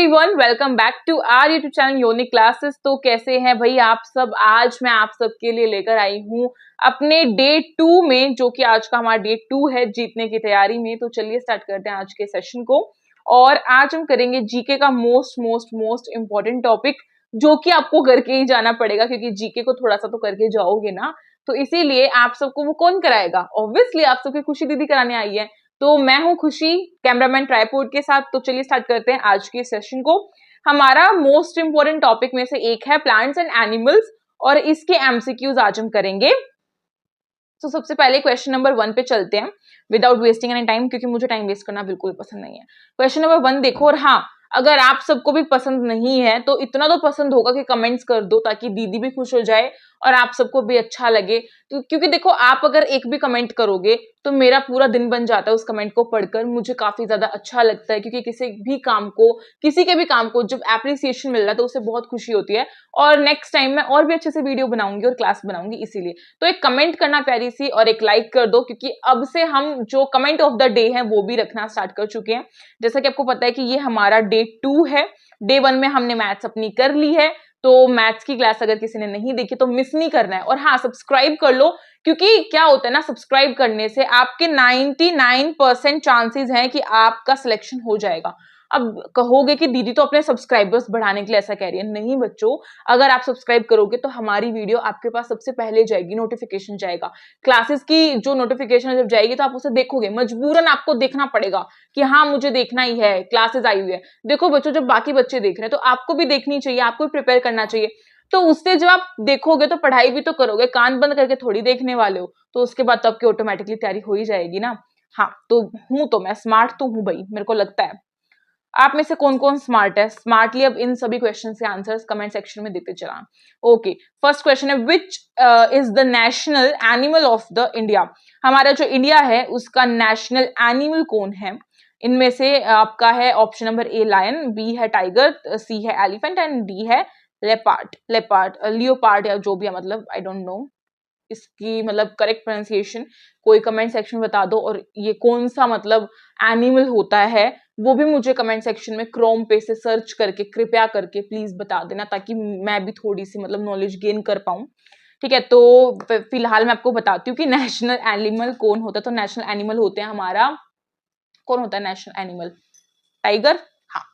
Everyone, welcome back to our YouTube channel unique classes. तो कैसे हैं भाई आप सब? आज मैं आप सबके लिए लेकर आई हूँ अपने डे 2 में, जो कि आज का हमारा डे 2 है जीतने की तैयारी में। तो चलिए स्टार्ट करते हैं आज के सेशन को। और आज हम करेंगे जीके का मोस्ट इम्पोर्टेंट टॉपिक, जो कि आपको करके ही जाना पड़ेगा, क्योंकि जीके को थोड़ा सा तो करके जाओगे ना। तो इसीलिए आप सबको वो कौन कराएगा? ऑब्वियसली आप सबकी खुशी दीदी कराने आई है। तो मैं हूं खुशी, कैमरामैन ट्राइपॉड के साथ। तो चलिए स्टार्ट करते हैं आज के सेशन को। हमारा मोस्ट इंपोर्टेंट टॉपिक में से एक है प्लांट्स एंड एनिमल्स, और इसके एमसीक्यूज आज हम करेंगे। तो सबसे पहले क्वेश्चन नंबर 1 पे चलते हैं विदाउट वेस्टिंग एनी टाइम, क्योंकि मुझे टाइम वेस्ट करना बिल्कुल पसंद नहीं है। क्वेश्चन नंबर 1 देखो। और हाँ, अगर आप सबको भी पसंद नहीं है तो इतना तो पसंद होगा कि कमेंट्स कर दो, ताकि दीदी भी खुश हो जाए और आप सबको भी अच्छा लगे। तो क्योंकि देखो, आप अगर एक भी कमेंट करोगे तो मेरा पूरा दिन बन जाता है उस कमेंट को पढ़कर। मुझे काफी ज्यादा अच्छा लगता है, क्योंकि किसी के भी काम को जब एप्रिसिएशन मिल रहा है तो उससे बहुत खुशी होती है। और नेक्स्ट टाइम मैं और भी अच्छे से वीडियो बनाऊंगी और क्लास बनाऊंगी। इसीलिए तो एक कमेंट करना प्यारी सी, और एक लाइक कर दो, क्योंकि अब से हम जो कमेंट ऑफ द डे है वो भी रखना स्टार्ट कर चुके हैं। जैसा कि आपको पता है कि ये हमारा डे 2 है। डे 1 में हमने मैथ्स अपनी कर ली है, तो मैथ्स की क्लास अगर किसी ने नहीं देखी तो मिस नहीं करना है। और हाँ, सब्सक्राइब कर लो, क्योंकि क्या होता है ना, सब्सक्राइब करने से आपके 99% चांसेस हैं कि आपका सिलेक्शन हो जाएगा। अब कहोगे कि दीदी तो अपने सब्सक्राइबर्स बढ़ाने के लिए ऐसा कह रही है। नहीं बच्चों, अगर आप सब्सक्राइब करोगे तो हमारी वीडियो आपके पास सबसे पहले जाएगी, नोटिफिकेशन जाएगा। क्लासेस की जो नोटिफिकेशन जब जाएगी तो आप उसे देखोगे, मजबूरन आपको देखना पड़ेगा कि हाँ मुझे देखना ही है, क्लासेस आई हुई है। देखो बच्चों, जब बाकी बच्चे देख रहे हैं तो आपको भी देखनी चाहिए, आपको भी प्रिपेयर करना चाहिए। तो उससे जब आप देखोगे तो पढ़ाई भी तो करोगे, कान बंद करके थोड़ी देखने वाले हो। तो उसके बाद तो आपकी ऑटोमेटिकली तैयारी हो ही जाएगी ना। हाँ, तो मैं स्मार्ट तो हूं भाई, मेरे को लगता है। आप में से कौन कौन स्मार्ट है? स्मार्टली अब इन सभी क्वेश्चन के आंसर्स कमेंट सेक्शन में देते चला। ओके, फर्स्ट क्वेश्चन है, which is the national animal of the India? हमारा जो इंडिया है उसका नेशनल एनिमल कौन है? इनमें से आपका है option number A lion, B है टाइगर, सी है एलिफेंट एंड डी है लेपार्ड लियोपार्ड, या जो भी है, मतलब आई डोंट नो इसकी मतलब करेक्ट प्रोनाउंसिएशन। कोई कमेंट सेक्शन में बता दो। और ये कौन सा मतलब एनिमल होता है वो भी मुझे कमेंट सेक्शन में क्रोम पे से सर्च करके कृपया करके प्लीज बता देना, ताकि मैं भी थोड़ी सी मतलब नॉलेज गेन कर पाऊं। ठीक है, तो फिलहाल मैं आपको बताती हूँ कि नेशनल एनिमल कौन होता है। तो नेशनल एनिमल होते हैं हमारा, कौन होता है नेशनल एनिमल? टाइगर। हाँ,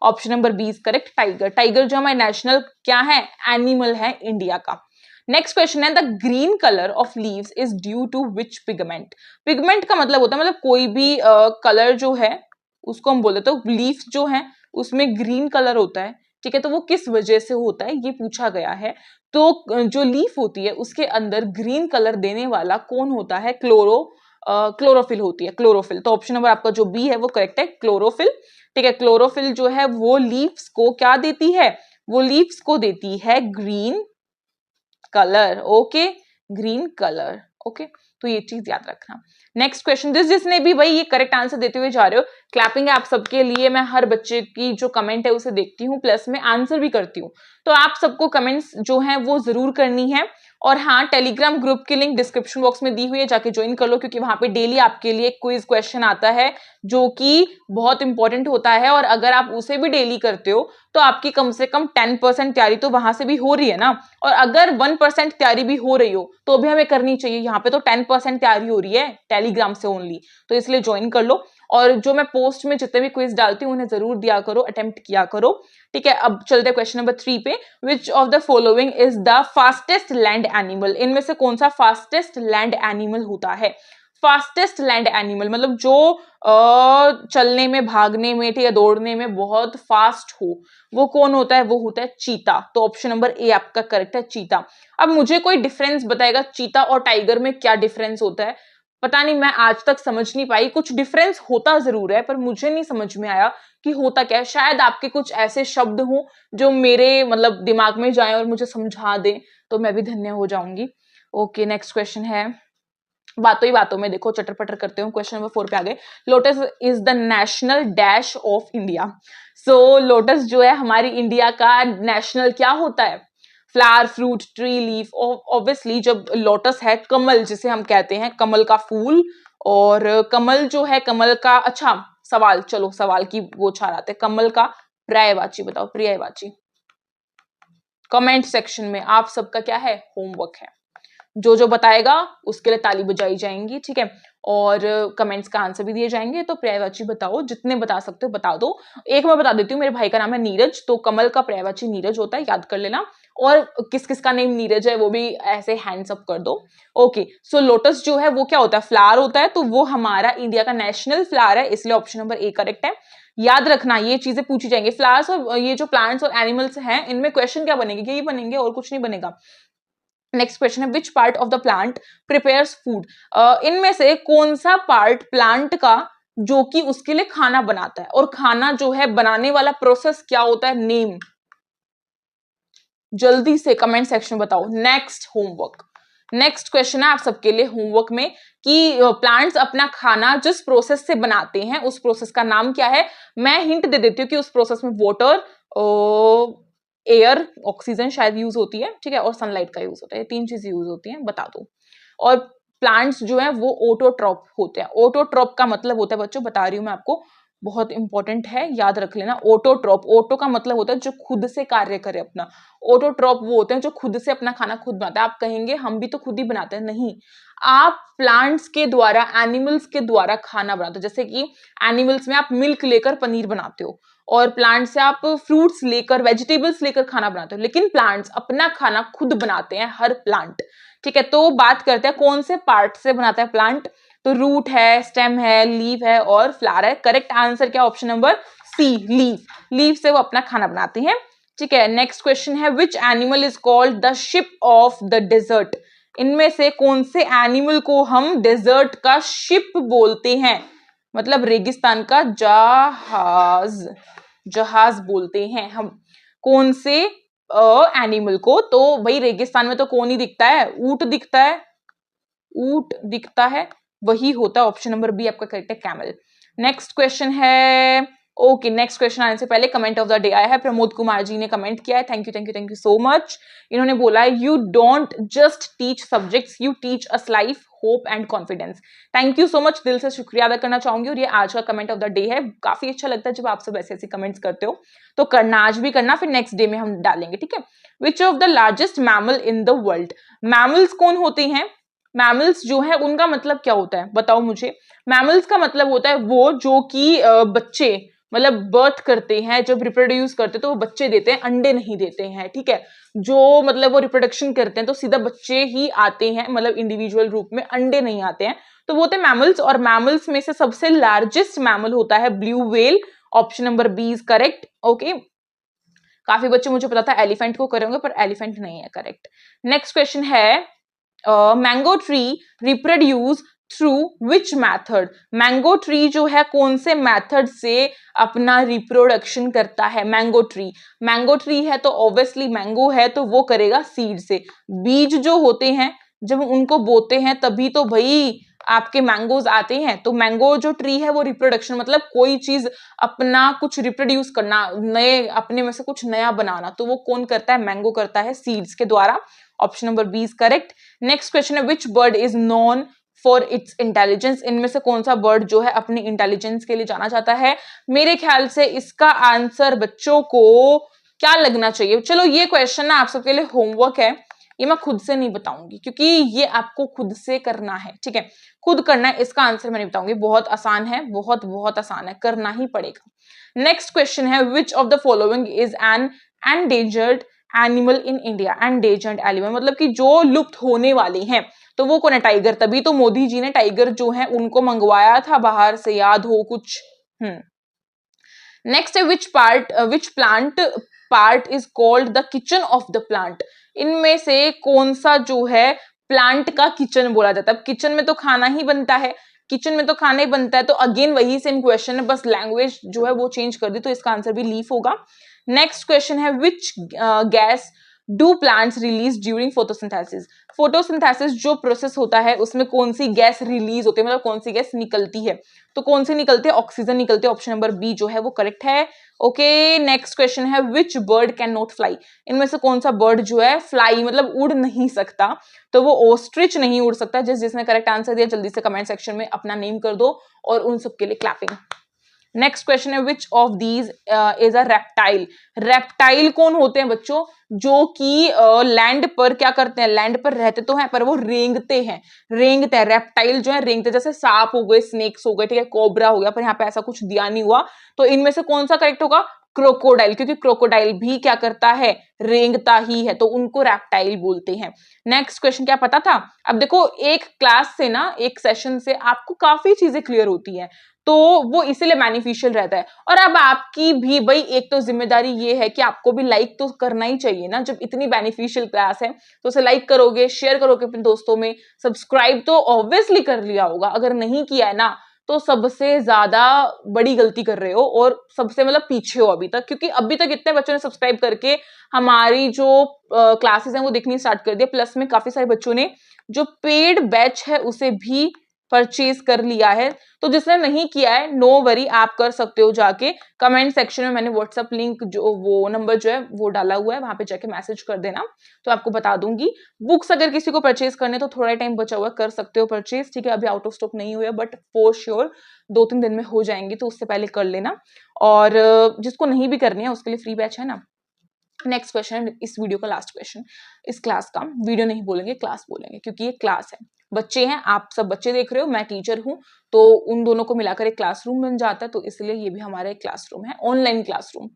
option number B is correct, tiger. Tiger जो हमारा नेशनल क्या है, एनिमल है इंडिया का। नेक्स्ट क्वेश्चन है, the green colour of leaves is due to which pigment? Pigment का मतलब होता है मतलब कोई भी कलर जो है उसको हम बोलते हैं। तो लीफ जो है उसमें ग्रीन कलर होता है, ठीक है, तो वो किस वजह से होता है ये पूछा गया है। तो जो लीफ होती है उसके अंदर ग्रीन कलर देने वाला कौन होता है? क्लोरोफिल होती है, क्लोरोफिल। तो ऑप्शन नंबर आपका जो बी है वो करेक्ट है, क्लोरोफिल। ठीक है, क्लोरोफिल जो है वो लीव्स को क्या देती है? वो लीव्स को देती है green colour. Okay, green colour. Okay, तो ये चीज याद रखना। नेक्स्ट क्वेश्चन, जिसने भी भाई ये करेक्ट आंसर देते हुए जा रहे हो, क्लैपिंग है आप सबके लिए। मैं हर बच्चे की जो कमेंट है उसे देखती हूँ, प्लस में आंसर भी करती हूँ। तो आप सबको कमेंट्स जो है वो जरूर करनी है। और हाँ, टेलीग्राम ग्रुप की लिंक डिस्क्रिप्शन बॉक्स में दी हुई है, जाके ज्वाइन कर लो, क्योंकि वहां पे डेली आपके लिए क्विज क्वेश्चन आता है जो कि बहुत इंपॉर्टेंट होता है। और अगर आप उसे भी डेली करते हो तो आपकी कम से कम 10% तैयारी तो वहां से भी हो रही है ना। और अगर 1% तैयारी भी हो रही हो तो भी हमें करनी चाहिए। यहाँ पे तो 10% तैयारी हो रही है टेलीग्राम से ओनली, तो इसलिए ज्वाइन कर लो। और जो मैं पोस्ट में जितने भी क्विज डालती हूँ उन्हें जरूर दिया करो, अटेम्प्ट किया करो। ठीक है, अब चलते हैं क्वेश्चन नंबर 3 पे। Which of the following is the fastest land animal? इनमें से कौन सा फास्टेस्ट लैंड एनिमल होता है? फास्टेस्ट लैंड एनिमल मतलब जो चलने में, भागने में, ठीक है, दौड़ने में बहुत फास्ट हो, वो कौन होता है? वो होता है चीता। तो ऑप्शन नंबर ए आपका करेक्ट है, चीता। अब मुझे कोई डिफरेंस बताएगा चीता और टाइगर में क्या डिफरेंस होता है? पता नहीं, मैं आज तक समझ नहीं पाई। कुछ डिफरेंस होता जरूर है, पर मुझे नहीं समझ में आया कि होता क्या है। शायद आपके कुछ ऐसे शब्द हों जो मेरे मतलब दिमाग में जाए और मुझे समझा दे, तो मैं भी धन्य हो जाऊंगी। ओके, नेक्स्ट क्वेश्चन है, बातों ही बातों में देखो चटर पटर करते हो। क्वेश्चन नंबर 4 पे आ गए। Lotus is the national dash of India. So lotus जो है हमारी इंडिया का नेशनल क्या होता है? Flower, fruit, tree, leaf. Obviously जब लोटस है, कमल जिसे हम कहते हैं, कमल का फूल। और कमल जो है, कमल का, अच्छा सवाल, चलो सवाल की वो छा आते, कमल का पर्यायवाची बताओ, पर्यायवाची। कमेंट सेक्शन में आप सबका क्या है, होमवर्क है। जो बताएगा उसके लिए ताली बजाई जाएंगी, ठीक है, और कमेंट्स का आंसर भी दिए जाएंगे। तो पर्यायवाची बताओ, जितने बता सकते हो बता दो। एक मैं बता देती हूँ, मेरे भाई का नाम है नीरज, तो कमल का पर्यायवाची नीरज होता है, याद कर लेना। और किस किस का नेम नीरज है वो भी ऐसे हैंड्स अप कर दो। ओके, सो लोटस जो है वो क्या होता है, फ्लावर होता है, तो वो हमारा इंडिया का नेशनल फ्लावर है, इसलिए ऑप्शन नंबर ए करेक्ट है। याद रखना ये चीजें पूछी जाएंगी, फ्लावर्स और ये जो प्लांट्स और एनिमल्स हैं इनमें क्वेश्चन क्या बनेंगे, यही बनेंगे और कुछ नहीं बनेगा। नेक्स्ट क्वेश्चन है which part of the plant prepares food, इनमें से कौन सा पार्ट प्लांट का जो कि उसके लिए खाना बनाता है, और खाना जो है बनाने वाला प्रोसेस क्या होता है, नेम। जल्दी से कमेंट सेक्शन में बताओ। नेक्स्ट होमवर्क, नेक्स्ट क्वेश्चन है आप सबके लिए होमवर्क में कि प्लांट्स अपना खाना जिस प्रोसेस से बनाते हैं उस प्रोसेस का नाम क्या है। मैं हिंट दे देती हूँ कि उस प्रोसेस में वाटर, एयर, ऑक्सीजन शायद यूज होती है, ठीक है, और सनलाइट का यूज होता है, तीन चीजें यूज होती हैं, बता दो। और प्लांट्स जो है वो ऑटोट्रॉप होते हैं। ऑटोट्रॉप का मतलब होता है बच्चों, बता रही हूं मैं आपको, बहुत इंपॉर्टेंट है, याद रख लेना। ऑटोट्रॉप, ऑटो का मतलब होता है जो खुद से कार्य करे अपना, ऑटोट्रॉप वो होते हैं जो खुद से अपना खाना खुद बनाते हैं। आप कहेंगे हम भी तो खुद ही बनाते हैं, नहीं, आप प्लांट्स के द्वारा, एनिमल्स के द्वारा खाना बनाते हो। जैसे कि एनिमल्स में आप मिल्क लेकर पनीर बनाते हो, और प्लांट से आप फ्रूट्स लेकर, वेजिटेबल्स लेकर खाना बनाते हो, लेकिन प्लांट्स अपना खाना खुद बनाते हैं, हर प्लांट, ठीक है। तो बात करते हैं कौन से पार्ट से बनाता है प्लांट, तो रूट है, स्टेम है, लीफ है और फ्लावर है। करेक्ट आंसर क्या, option number C, leaf. Leaf से वो अपना खाना बनाते हैं, ठीक है। नेक्स्ट क्वेश्चन है which animal is called the ship of the desert, इनमें से कौन से एनिमल को हम डेजर्ट का शिप बोलते हैं, मतलब रेगिस्तान का जहाज, जहाज बोलते हैं हम कौन से एनिमल को। तो भाई रेगिस्तान में तो कौन ही दिखता है, ऊंट दिखता है, ऊंट दिखता है, वही होता है। ऑप्शन नंबर बी आपका करेक्ट है, कैमल। नेक्स्ट क्वेश्चन है, ओके, नेक्स्ट क्वेश्चन आने से पहले कमेंट ऑफ द डे आया है, प्रमोद कुमार जी ने कमेंट किया है, thank you thank you thank you so much. इन्होंने बोला है you don't just teach subjects, you teach us life, hope and confidence. Thank you so much, दिल से शुक्रिया अदा करना चाहूंगी। और ये आज का कमेंट ऑफ द डे है, काफी अच्छा लगता है जब आप सब ऐसे ऐसे कमेंट्स करते हो, तो करना, आज भी करना, फिर नेक्स्ट डे में हम डालेंगे, ठीक है। Which of the largest mammal in the world, mammals कौन होते हैं, मैमल्स जो है उनका मतलब क्या होता है बताओ मुझे। मैमल्स का मतलब होता है वो जो कि बच्चे, मतलब बर्थ करते हैं, जब रिप्रोड्यूस करते हैं तो वो बच्चे देते हैं, अंडे नहीं देते हैं, ठीक है। जो मतलब वो रिप्रोडक्शन करते हैं तो सीधा बच्चे ही आते हैं, मतलब इंडिविजुअल रूप में, अंडे नहीं आते हैं, तो वो होते हैं मैमल्स। और मैमल्स में से सबसे लार्जेस्ट मैमल होता है blue whale, option number B is correct, okay. काफी बच्चे मुझे पता था एलिफेंट को करेंगे, पर एलिफेंट नहीं है करेक्ट। नेक्स्ट क्वेश्चन है mango tree reproduce through which method, mango tree जो है कौन से मैथड से अपना रिप्रोडक्शन करता है। मैंगो ट्री है तो ऑब्वियसली मैंगो है तो वो करेगा सीड से। बीज जो होते हैं जब उनको बोते हैं तभी तो भाई आपके मैंगोज आते हैं। तो मैंगो जो ट्री है वो रिप्रोडक्शन, मतलब कोई चीज अपना कुछ रिप्रोड्यूस करना, नए अपने में से कुछ नया बनाना, तो वो कौन करता है, मैंगो करता है सीड्स के द्वारा। Option number B is correct. Next question है which bird is known for its intelligence, इनमें से कौन सा बर्ड जो है अपनी इंटेलिजेंस के लिए जाना जाता है। मेरे ख्याल से इसका आंसर बच्चों को क्या लगना चाहिए, चलो ये क्वेश्चन ना आप सबके लिए होमवर्क है, ये मैं खुद से नहीं बताऊंगी क्योंकि ये आपको खुद से करना है, ठीक है, खुद करना है। इसका आंसर मैं नहीं बताऊंगी, बहुत आसान है, बहुत बहुत आसान है, करना ही पड़ेगा। नेक्स्ट क्वेश्चन है which of the following is an endangered animal in India. Endangered animal मतलब कि जो लुप्त होने वाले हैं, तो वो कौन है, टाइगर। तभी तो मोदी जी ने टाइगर जो है उनको मंगवाया था बाहर से, याद हो कुछ। नेक्स्ट है which plant part is called the kitchen of the plant, इनमें से कौन सा जो है प्लांट का किचन बोला जाता है। किचन में तो खाना ही बनता है, किचन में तो खाना ही बनता है, तो अगेन वही सेम क्वेश्चन है, बस लैंग्वेज जो है वो चेंज कर दी, तो इसका आंसर भी लीफ होगा। नेक्स्ट क्वेश्चन है which gas do plants release during photosynthesis, photosynthesis जो प्रोसेस होता है उसमें कौन सी गैस रिलीज होती है, मतलब कौन सी गैस निकलती है, तो कौन सी निकलती है, ऑक्सीजन निकलती है। ऑप्शन नंबर बी जो है वो करेक्ट है, ओके। नेक्स्ट क्वेश्चन है which bird can not fly, इनमें से कौन सा बर्ड जो है फ्लाई मतलब उड़ नहीं सकता, तो वो ऑस्ट्रिच नहीं उड़ सकता। जिसने करेक्ट आंसर दिया जल्दी से कमेंट सेक्शन में अपना नेम कर दो और उन सबके लिए क्लैपिंग। नेक्स्ट क्वेश्चन है which of these is a reptile. Reptile कौन होते हैं बच्चों? जो कि लैंड पर क्या करते हैं, लैंड पर रहते तो हैं पर वो रेंगते हैं, रेंगते हैं। रेप्टाइल जो है रेंगते, जैसे सांप हो गए, स्नेक्स हो गए, ठीक है, कोबरा हो गया, पर यहाँ पे ऐसा कुछ दिया नहीं हुआ। तो इनमें से कौन सा करेक्ट होगा? क्रोकोडाइल, क्योंकि क्रोकोडाइल भी क्या करता है, रेंगता ही है, तो उनको रेप्टाइल बोलते हैं। नेक्स्ट क्वेश्चन क्या पता था? अब देखो एक क्लास से ना, एक सेशन से आपको काफी चीजें क्लियर होती है, तो वो इसीलिए बेनिफिशियल रहता है। और अब आपकी भी भाई एक तो जिम्मेदारी ये है कि आपको भी लाइक तो करना ही चाहिए ना, जब इतनी बेनिफिशियल क्लास है तो उसे लाइक करोगे, शेयर करोगे अपने दोस्तों में, सब्सक्राइब तो ऑब्वियसली कर लिया होगा, अगर नहीं किया है ना तो सबसे ज्यादा बड़ी गलती कर रहे हो और सबसे मतलब पीछे हो अभी तक, क्योंकि अभी तक इतने बच्चों ने सब्सक्राइब करके हमारी जो क्लासेस हैं वो देखनी स्टार्ट कर दिया। प्लस में काफी सारे बच्चों ने जो पेड बैच है उसे भी परचेज कर लिया है। तो जिसने नहीं किया है, नो वरी, आप कर सकते हो। जाके कमेंट सेक्शन में मैंने व्हाट्सएप लिंक जो वो नंबर जो है वो डाला हुआ है, वहां पे जाके मैसेज कर देना, तो आपको बता दूंगी। बुक्स अगर किसी को परचेज करने तो थोड़ा टाइम बचा हुआ, कर सकते हो परचेज, ठीक है। अभी आउट ऑफ स्टॉक नहीं हुआ, बट फॉर श्योर 2-3 दिन में हो जाएंगे, तो उससे पहले कर लेना। और जिसको नहीं भी करनी है उसके लिए फ्री बैच है ना। नेक्स्ट क्वेश्चन, इस वीडियो का लास्ट क्वेश्चन, इस क्लास का, वीडियो नहीं बोलेंगे क्लास बोलेंगे, क्योंकि ये क्लास है, बच्चे हैं, आप सब बच्चे देख रहे हो, मैं टीचर हूं, तो उन दोनों को मिलाकर एक क्लासरूम बन जाता है, तो इसलिए ये भी हमारा एक क्लासरूम है, ऑनलाइन क्लासरूम।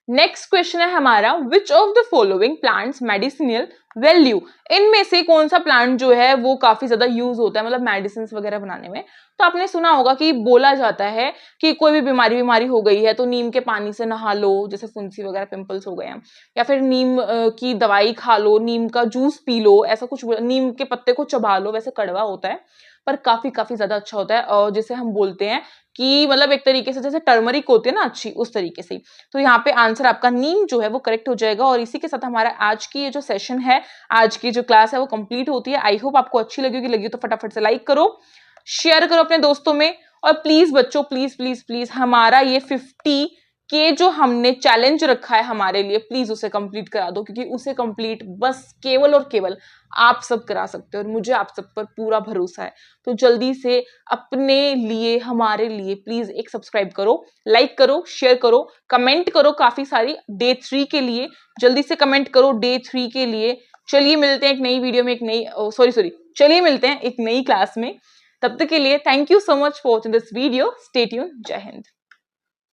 नेक्स्ट क्वेश्चन है हमारा, which of the following plants medicinal value. इनमें से कौन सा प्लांट जो है वो काफी ज्यादा यूज होता है, मतलब मेडिसिन वगैरह बनाने में। तो आपने सुना होगा कि बोला जाता है कि कोई भी बीमारी हो गई है तो नीम के पानी से नहा लो, जैसे फुंसी वगैरह पिंपल्स हो गए हैं, या फिर नीम की दवाई खा लो, नीम का जूस पी लो, ऐसा कुछ, नीम के पत्ते को चबा लो, वैसे कड़वा होता है पर काफी काफी ज्यादा अच्छा होता है, और जिसे हम बोलते हैं कि मतलब एक तरीके से जैसे टर्मरिक होती है ना अच्छी, उस तरीके से। तो यहाँ पे आंसर आपका नीम जो है वो करेक्ट हो जाएगा। और इसी के साथ हमारा आज की ये जो सेशन है, आज की जो क्लास है वो कंप्लीट होती है। आई होप आपको अच्छी लगी तो फटाफट से लाइक करो, शेयर करो अपने दोस्तों में, और प्लीज बच्चों, प्लीज प्लीज प्लीज हमारा ये 50 के जो हमने चैलेंज रखा है हमारे लिए, प्लीज उसे कंप्लीट करा दो, क्योंकि उसे कंप्लीट बस केवल और केवल आप सब करा सकते हो, और मुझे आप सब पर पूरा भरोसा है। तो जल्दी से अपने लिए, हमारे लिए प्लीज एक सब्सक्राइब करो, लाइक करो, शेयर करो, कमेंट करो काफी सारी डे 3 के लिए, जल्दी से कमेंट करो डे 3 के लिए। चलिए मिलते हैं एक नई वीडियो में, एक नई चलिए मिलते हैं एक नई क्लास में। तब तक के लिए thank you so much for watching this video, stay tuned, जय हिंद।